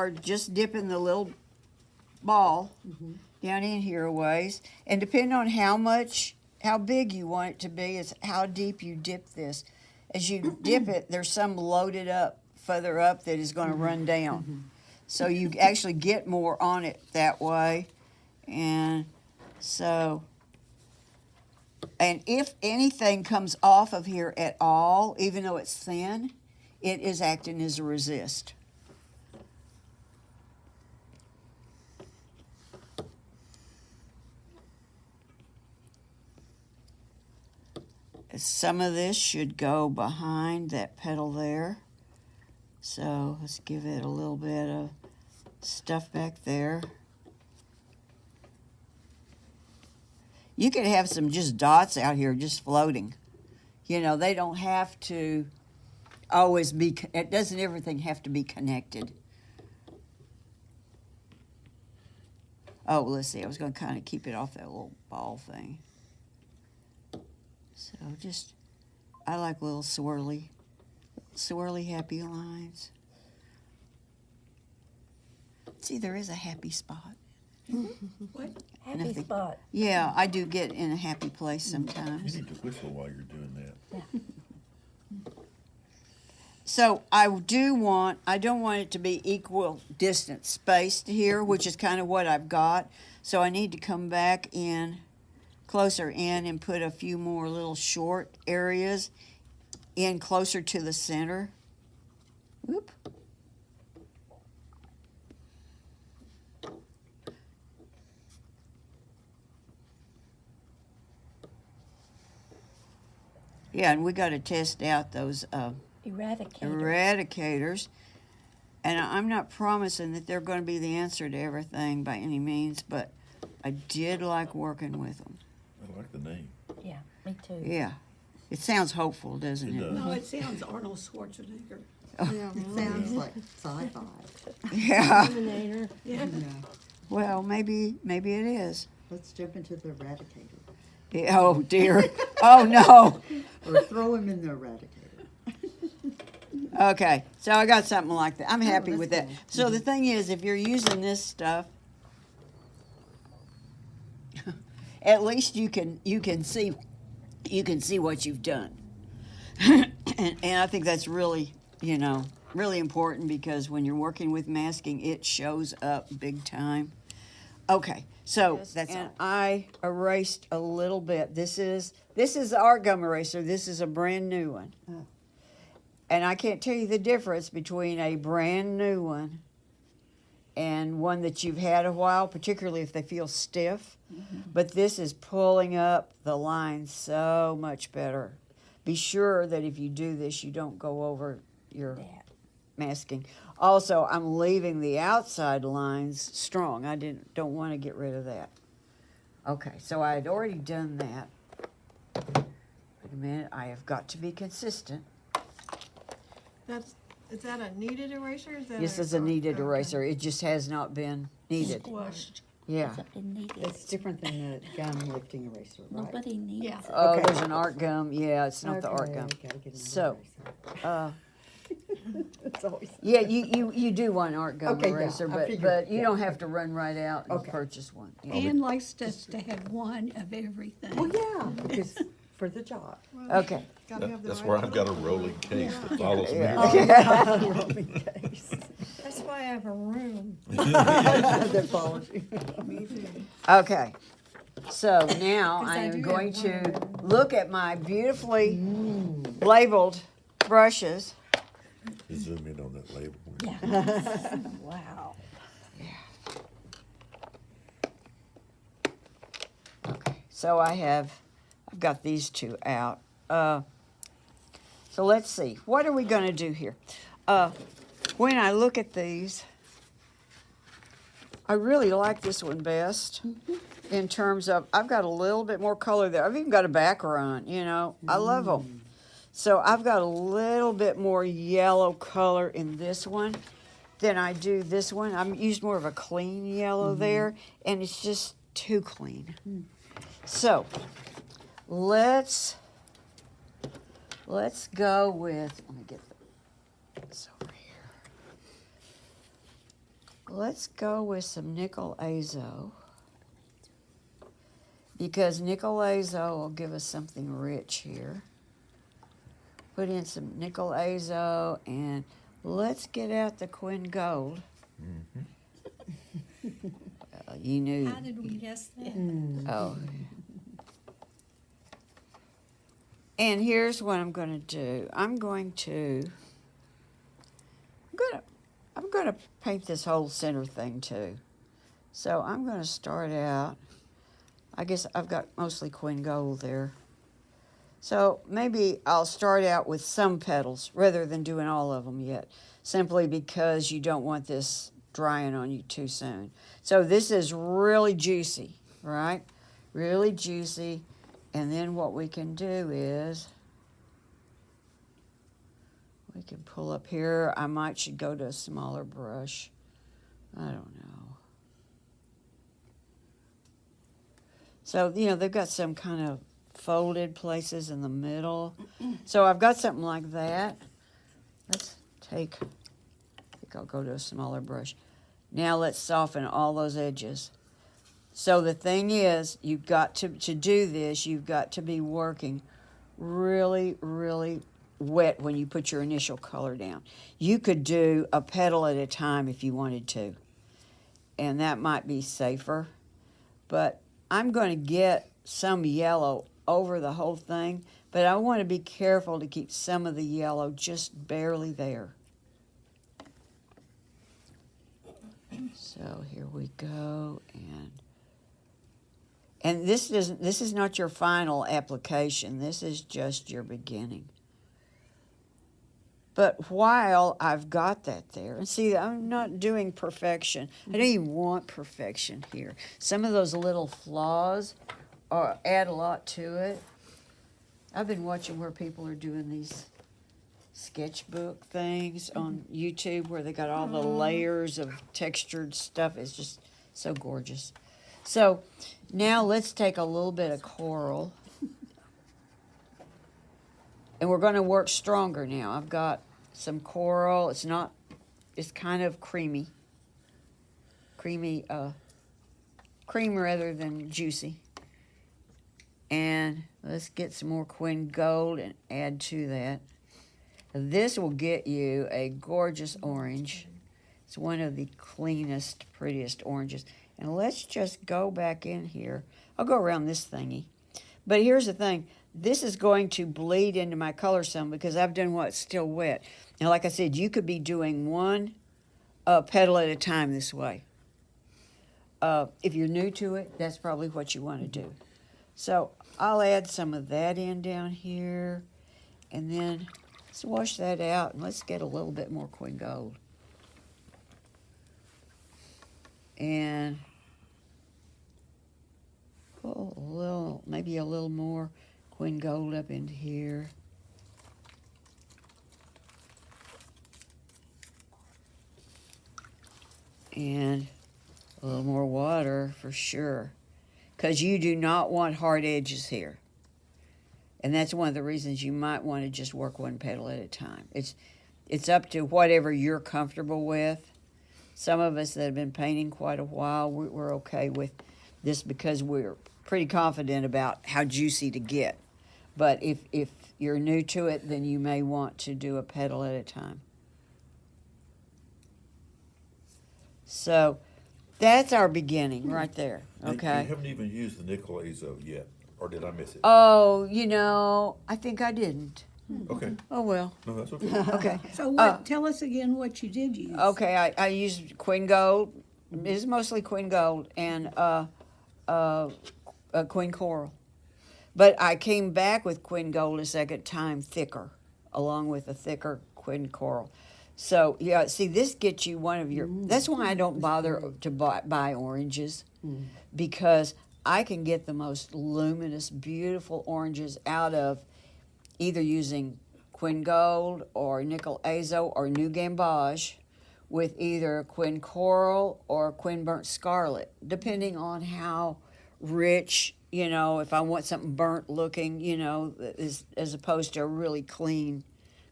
are just dipping the little ball down in here a ways, and depending on how big you want it to be, is how deep you dip this. As you dip it, there's some loaded up further up that is going to run down. So you actually get more on it that way. And so, and if anything comes off of here at all, even though it's thin, it is acting as a resist. Some of this should go behind that petal there. So let's give it a little bit of stuff back there. You could have some just dots out here just floating. You know, they don't have to always be, it doesn't everything have to be connected. Oh, let's see, I was going to kind of keep it off that little ball thing. So just, I like little swirly happy lines. See, there is a happy spot. What? Happy spot. Yeah, I do get in a happy place sometimes. You need to whistle while you're doing that. Yeah. So I don't want it to be equal distance spaced here, which is kind of what I've got. So I need to come back in, closer in, and put a few more little short areas in closer to the center. Whoop. Yeah, and we got to test out those eradicators. And I'm not promising that they're going to be the answer to everything by any means, but I did like working with them. I like the name. Yeah, me too. Yeah. It sounds hopeful, doesn't It it? does. No, it sounds Arnold Schwarzenegger. Yeah, it sounds like sci-fi. Yeah. Terminator. Yeah. Well, maybe it is. Let's jump into the eradicator. Yeah, oh, dear. Oh, no. Or throw him in the eradicator. Okay, so I got something like that. I'm happy that's with that. cool. So the thing is, if you're using this stuff, at least you can see what you've done. and I think that's really, really important, because when you're working with masking, it shows up big time. Okay, so that's all. I erased a little bit. This is the art gum eraser. This is a brand new one. Oh. And I can't tell you the difference between a brand new one and one that you've had a while, particularly if they feel stiff. But this is pulling up the lines so much better. Be sure that if you do this, you don't go over your masking. Also, I'm leaving the outside lines strong. I don't want to get rid of that. Okay, so I had already done that. Wait a minute, I have got to be consistent. Is that a kneaded eraser? Is that This is a kneaded eraser. It just has not been kneaded. Squished. Yeah. Something needed. It's different than the gum lifting eraser, right? Nobody needs Yeah. it. Oh, Okay. there's an art gum. Yeah, it's not the art gum. Gotta get another So, eraser. It's always Yeah, you do want art gum Okay, yeah, eraser, I but figured, you yeah. don't have to run right out and Okay. purchase one. Yeah. Ann likes us to have one of everything. well, yeah, because for the job. Okay. Gotta have the That's right where I've little- got a rolling case that follows me. That's why I have a room. That follows you. Me too. Okay. So now 'Cause I I am do going have to one. look at my beautifully labeled brushes. Zoom in on that label. Yeah. Wow. Okay. So I've got these two out. So let's see. What are we going to do here? When I look at these, I really like this one best in terms of I've got a little bit more color there. I've even got a background, I love them. So I've got a little bit more yellow color in this one than I do this one. I'm used more of a clean yellow there, and it's just too clean. So let's go with, let me get this over here. let's go with some nickel azo. Because nickel azo will give us something rich here. Put in some nickel azo and let's get out the Quinn Gold. You knew. How did we guess that? Oh. And here's what I'm going to do. I'm going to paint this whole center thing too. So I'm going to start out. I guess I've got mostly Quinn Gold there. So maybe I'll start out with some petals rather than doing all of them yet, simply because you don't want this drying on you too soon. So this is really juicy, right? Really juicy. And then what we can do is we can pull up here. I should go to a smaller brush. I don't know. So, you know, they've got some kind of folded places in the middle. So I've got something like that. Let's take, I think I'll go to a smaller brush. Now let's soften all those edges. So the thing is, you've got to do this, you've got to be working really, really wet when you put your initial color down. You could do a petal at a time if you wanted to, and that might be safer. But I'm going to get some yellow over the whole thing, but I want to be careful to keep some of the yellow just barely there. So here we go, and this is not your final application. This is just your beginning. But while I've got that there, and see, I'm not doing perfection. I don't even want perfection here. Some of those little flaws add a lot to it. I've been watching where people are doing these sketchbook things on YouTube where they got all the layers of textured stuff. It's just so gorgeous. So now let's take a little bit of coral. And we're going to work stronger now. I've got some coral. It's kind of creamy. Cream rather than juicy. And let's get some more Quinn Gold and add to that. This will get you a gorgeous orange. It's one of the cleanest, prettiest oranges. And let's just go back in here. I'll go around this thingy. But here's the thing. This is going to bleed into my color some because I've done what's still wet. Now, like I said, you could be doing one petal at a time this way. If you're new to it, that's probably what you want to do. So I'll add some of that in down here. And then let's wash that out and let's get a little bit more Quinn Gold. And pull maybe a little more Quinn Gold up into here. And a little more water for sure. Because you do not want hard edges here. And that's one of the reasons you might want to just work one petal at a time. It's up to whatever you're comfortable with. Some of us that have been painting quite a while, we're okay with this because we're pretty confident about how juicy to get. But if you're new to it, then you may want to do a petal at a time. So that's our beginning right there, Now, okay? You haven't even used the nickel azo yet, or did I miss it? Oh, you know, I think I didn't. Okay, Oh, well, no, that's okay. okay. So what, tell us again what you did use. Okay, I used Quinn Gold. It's mostly Quinn Gold and Quinn Coral. But I came back with Quinn Gold a second time thicker, along with a thicker Quinn Coral. So, yeah, see, this gets you one of your... That's why I don't bother to buy oranges, because I can get the most luminous, beautiful oranges out of either using Quinn Gold or Nickel Azo or New Gamboge with either Quinn Coral or Quinn Burnt Scarlet, depending on how rich, you know, if I want something burnt looking, you know, as opposed to a really clean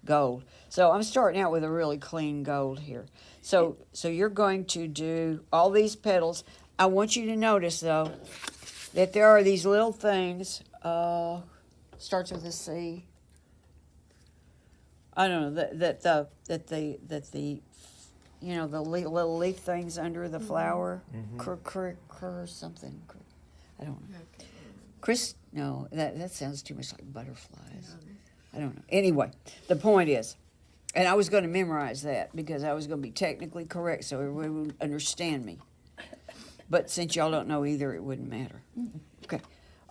gold. So I'm starting out with a really clean gold here. So you're going to do all these petals. I want you to notice though that there are these little things. Starts with a C. I don't know that the you know the little leaf things under the flower, cur something. I don't know. Chris, no, that sounds too much like butterflies. I don't know. Anyway, the point is, and I was going to memorize that because I was going to be technically correct so everybody would understand me. But since y'all don't know either, it wouldn't matter. Okay.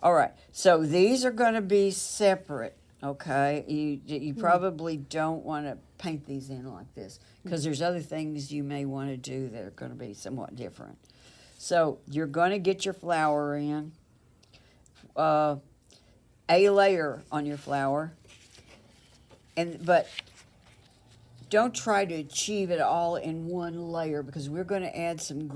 All right. So these are going to be separate. Okay. You probably don't want to paint these in like this because there's other things you may want to do that are going to be somewhat different. So you're going to get your flower in. A layer on your flower, but don't try to achieve it all in one layer because we're going to add some